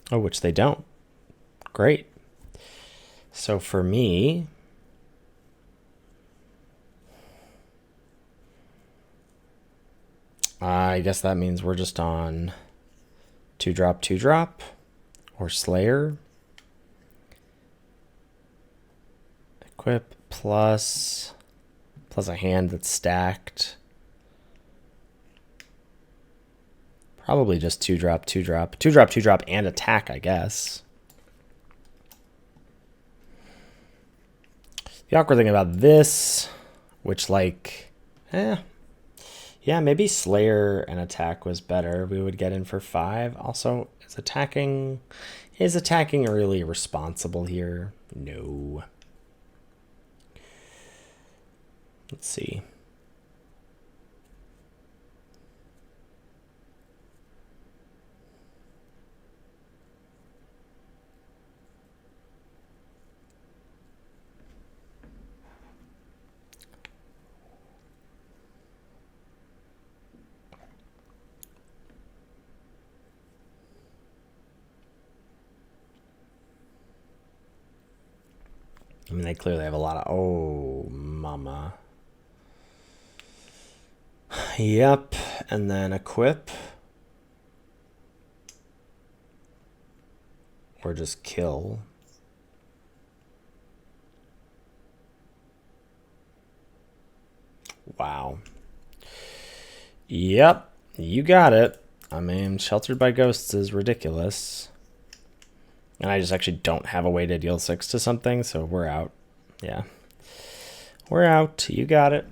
Oh, which they don't. Great. So for me, I guess that means we're just on 2-drop, 2-drop, or Slayer. Equip plus a hand that's stacked. Probably just 2-drop, 2-drop. 2-drop, 2-drop, and attack, I guess. The awkward thing about this, which like, yeah, maybe Slayer and attack was better. We would get in for 5. Also, is attacking really responsible here? No. Let's see. I mean, they clearly have a lot of... oh, mama. Yep. And then equip. Or just kill. Wow. Yep. You got it. I mean, Sheltered by Ghosts is ridiculous. And I just actually don't have a way to deal 6 to something, so we're out. Yeah. We're out. You got it.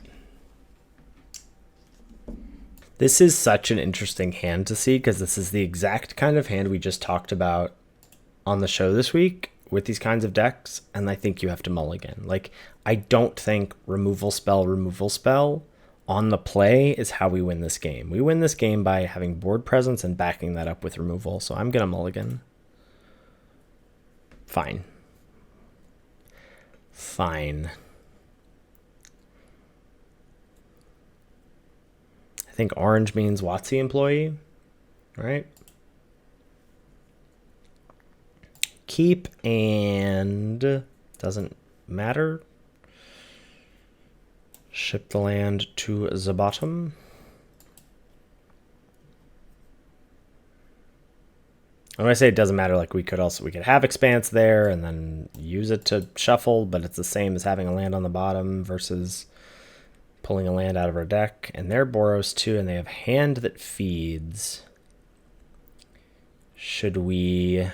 This is such an interesting hand to see, because this is the exact kind of hand we just talked about on the show this week with these kinds of decks, and I think you have to mulligan. Like, I don't think removal spell on the play is how we win this game. We win this game by having board presence and backing that up with removal. So I'm going to mulligan. Fine. Fine. I think orange means WotC employee, right? Keep and doesn't matter. Ship the land to the bottom. When I say it doesn't matter, like we could have expanse there and then use it to shuffle, but it's the same as having a land on the bottom versus pulling a land out of our deck. And they're Boros too, and they have hand that feeds. Should we...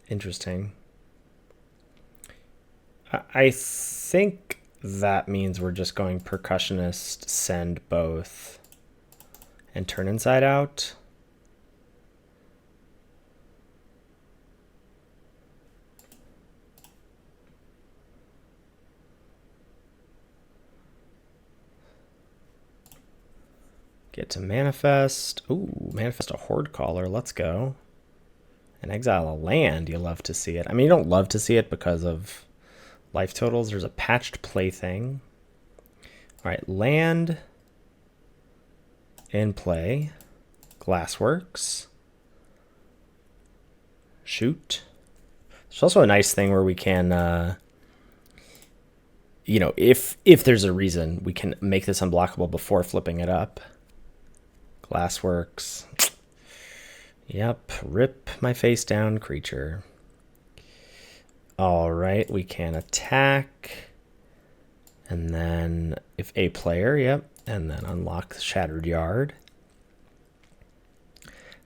Interesting. I think that means we're just going percussionist, send both, and turn inside out. Get to manifest. Ooh, manifest a horde caller. Let's go. And exile a land. You love to see it. I mean, you don't love to see it because of life totals. There's a patched plaything. All right, land in play. Glassworks. Shoot. There's also a nice thing where we can, you know, if there's a reason, we can make this unblockable before flipping it up. Glassworks. Yep, rip my face down, creature. All right, we can attack. And then if a player, yep, and then unlock the Shattered Yard.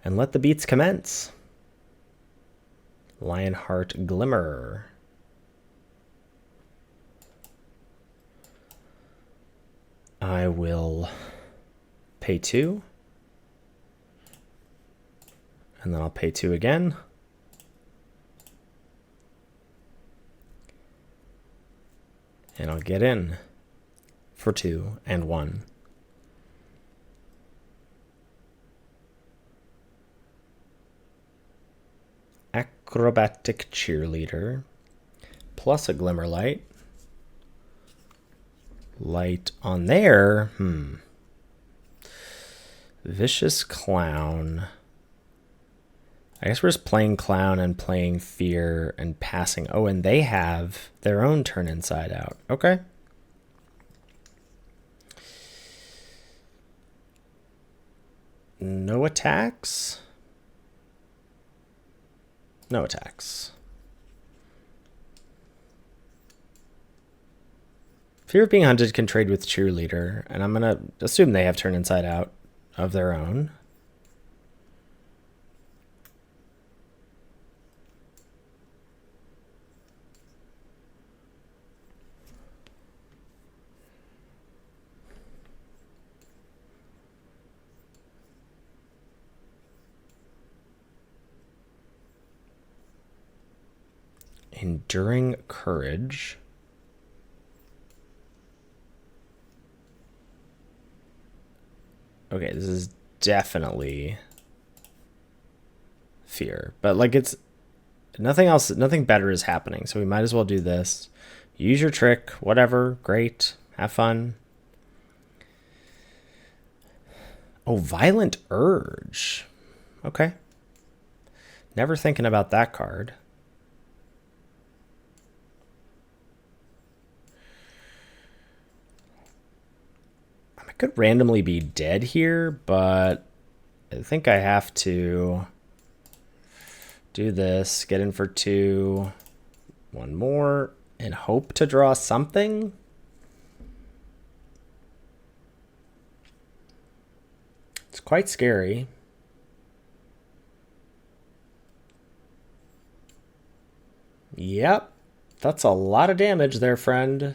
And let the beats commence. Lionheart Glimmer. I will pay 2. And then I'll pay 2 again. And I'll get in for 2 and 1. Acrobatic Cheerleader. Plus a Glimmer Light. Light on there. Vicious Clown. I guess we're just playing Clown and playing Fear and passing. Oh, and they have their own turn inside out. Okay. No attacks? No attacks. Fear of being hunted can trade with Cheerleader, and I'm going to assume they have turn inside out of their own. Enduring Courage. Okay, this is definitely Fear. But like it's nothing else, nothing better is happening. So we might as well do this. Use your trick, whatever, great. Have fun. Oh, Violent Urge. Okay. Never thinking about that card. Could randomly be dead here, but I think I have to do this, get in for 2, 1 more, and hope to draw something. It's quite scary. Yep, that's a lot of damage there, friend.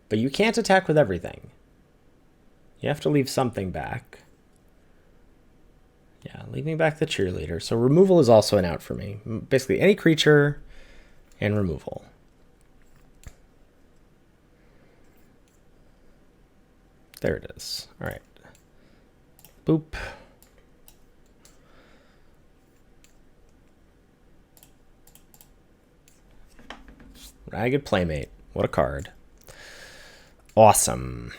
But you can't attack with everything. You have to leave something back. Yeah, leaving back the Cheerleader. So removal is also an out for me. Basically, any creature and removal. There it is. All right. Boop. Ragged Playmate. What a card. Awesome.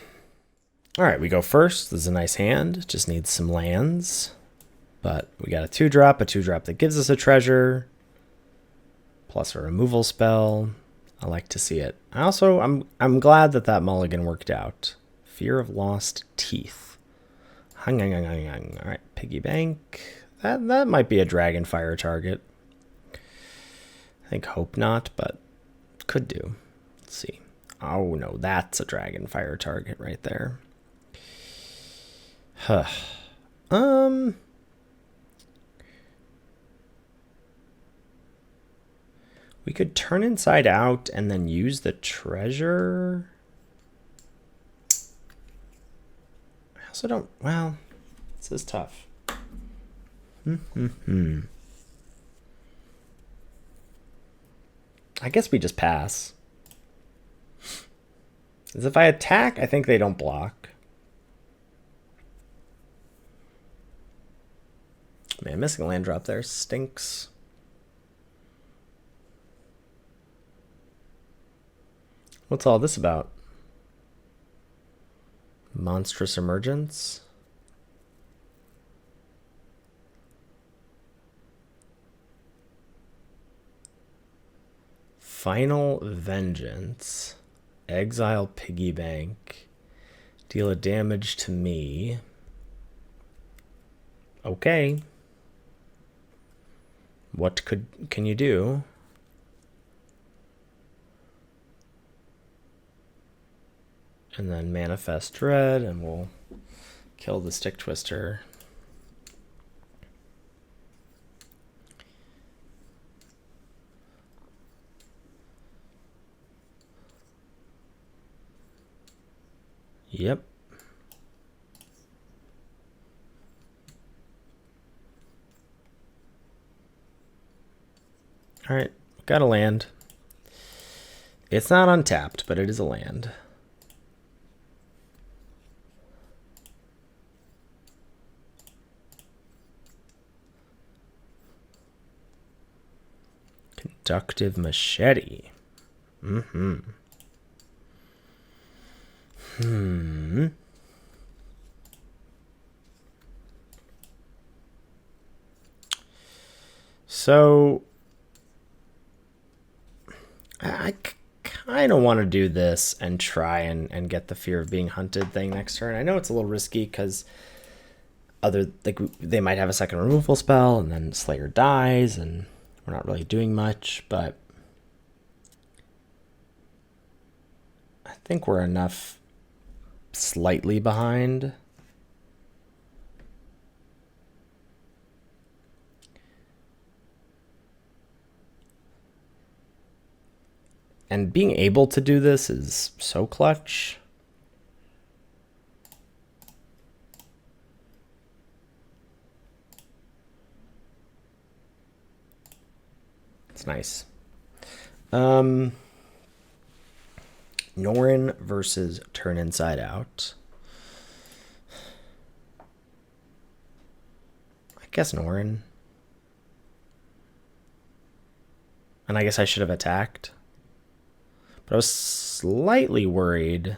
All right, we go first. This is a nice hand. Just needs some lands. But we got a 2-drop, that gives us a treasure. Plus a removal spell. I like to see it. I'm glad that mulligan worked out. Fear of Lost Teeth. All right, Piggy Bank. That might be a Dragonfire target. I think hope not, but could do. Let's see. Oh no, that's a Dragonfire target right there. Huh. We could turn inside out and then use the treasure. I also don't, well, this is tough. I guess we just pass. Because if I attack, I think they don't block. Man, missing a land drop there stinks. What's all this about? Monstrous Emergence? Final Vengeance. Exile Piggy Bank. Deal a damage to me. Okay. What can you do? And then Manifest Dread, and we'll kill the Stick Twister. Yep. All right, got a land. It's not untapped, but it is a land. Conductive Machete. So I kind of want to do this and try and get the Fear of Being Hunted thing next turn. I know it's a little risky because they might have a second removal spell and then Slayer dies and we're not really doing much, but I think we're enough slightly behind. And being able to do this is so clutch. It's nice. Norn versus Turn Inside Out. I guess Norn. And I guess I should have attacked. But I was slightly worried.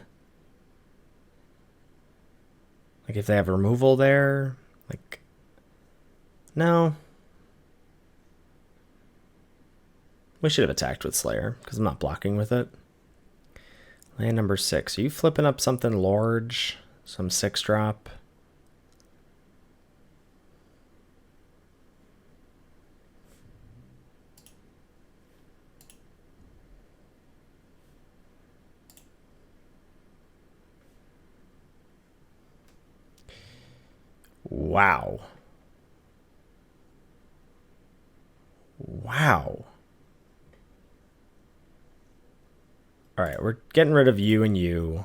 Like if they have removal there. Like, no. We should have attacked with Slayer because I'm not blocking with it. Land number 6. Are you flipping up something large? Some 6-drop? Wow. Wow. All right, we're getting rid of you and you.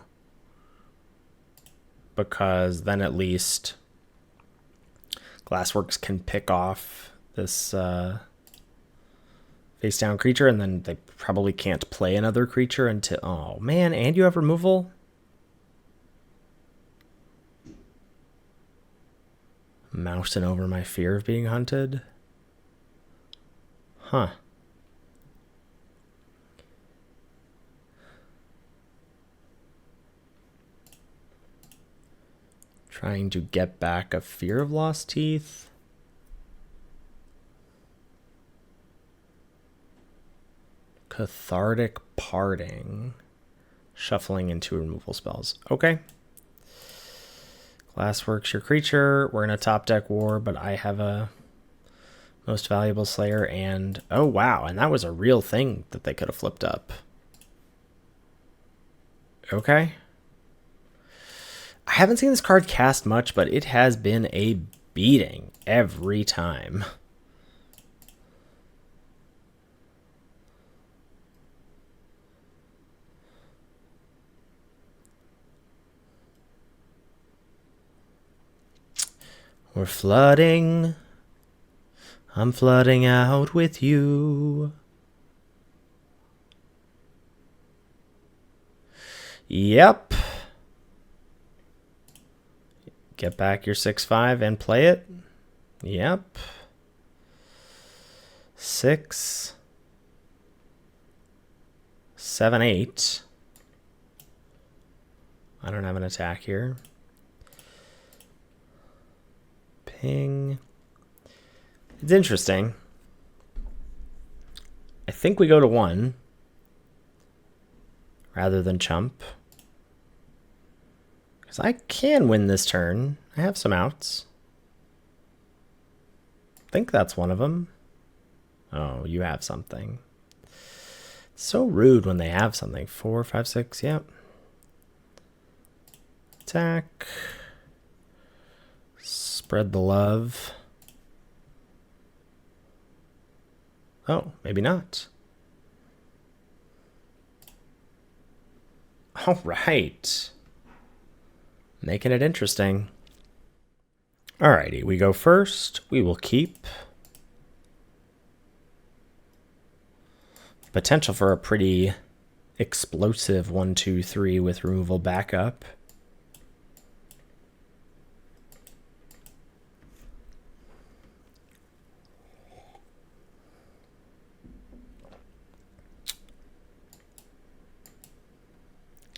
Because then at least Glassworks can pick off this face down creature, and then they probably can't play another creature until... Oh, man, and you have removal? Mousing over my fear of being hunted? Huh. Trying to get back a fear of lost teeth. Cathartic parting. Shuffling into removal spells. Okay. Glassworks your creature. We're in a top deck war, but I have a most valuable slayer and... Oh, wow. And that was a real thing that they could have flipped up. Okay. I haven't seen this card cast much, but it has been a beating every time. We're flooding. I'm flooding out with you. Yep. Get back your 6/5 and play it. Yep. 6, 7, 8. I don't have an attack here. Ping. It's interesting. I think we go to 1 rather than chump. Because I can win this turn. I have some outs. I think that's one of them. Oh, you have something. So rude when they have something. 4, 5, 6. Yep. Attack. Spread the love. Oh, maybe not. All right. Making it interesting. Alrighty, we go first. We will keep. Potential for a pretty explosive 1, 2, 3 with removal backup.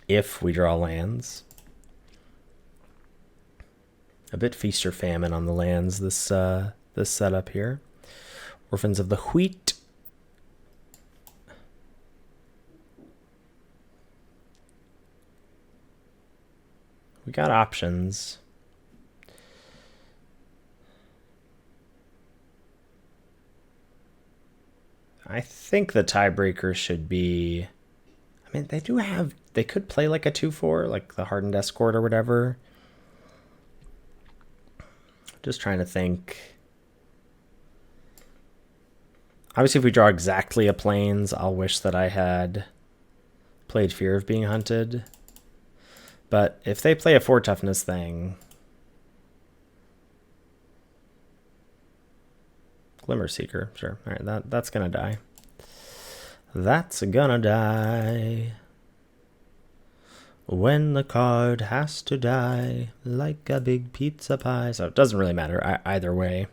If we draw lands. A bit feast or famine on the lands this this setup here. Orphans of the Wheat. We got options. I think the tiebreaker should be... I mean, they could play like a 2/4, like the Hardened Escort or whatever. Just trying to think. Obviously, if we draw exactly a Plains, I'll wish that I had played Fear of Being Hunted. But if they play a 4 toughness thing... Glimmer Seeker, sure. All right, that's gonna die. That's gonna die. When the card has to die like a big pizza pie. So it doesn't really matter either way.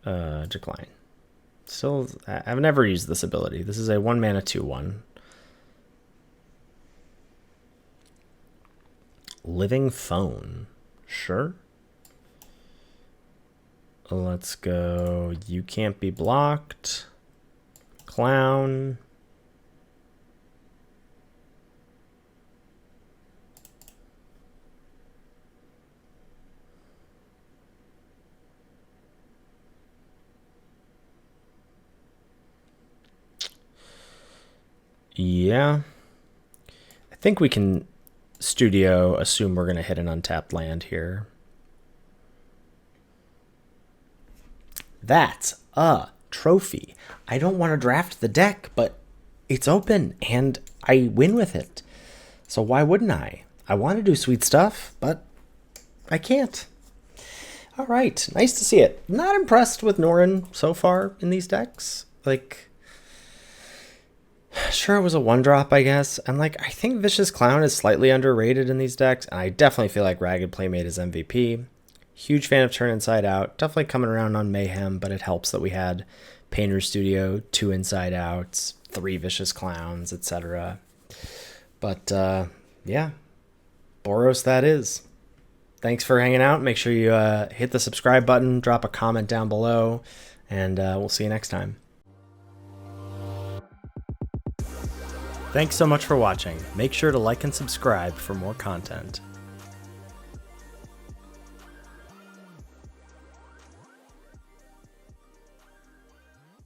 Decline. Still, I've never used this ability. This is a 1 mana 2/1. Living Phone. Sure. Let's go. You can't be blocked. Clown. Yeah. I think we can studio assume we're going to hit an untapped land here. That's a trophy. I don't want to draft the deck, but it's open and I win with it. So why wouldn't I? I want to do sweet stuff, but I can't. All right, nice to see it. Not impressed with Norrin so far in these decks. Like, sure, it was a 1-drop, I guess. And like, I think Vicious Clown is slightly underrated in these decks, and I definitely feel like Ragged Playmate is MVP. Huge fan of Turn Inside Out. Definitely coming around on Mayhem, but it helps that we had Painter Studio, 2 Inside Outs, 3 Vicious Clowns, etc. But yeah, Boros that is. Thanks for hanging out. Make sure you hit the subscribe button, drop a comment down below, and we'll see you next time. Thanks so much for watching. Make sure to like and subscribe for more content.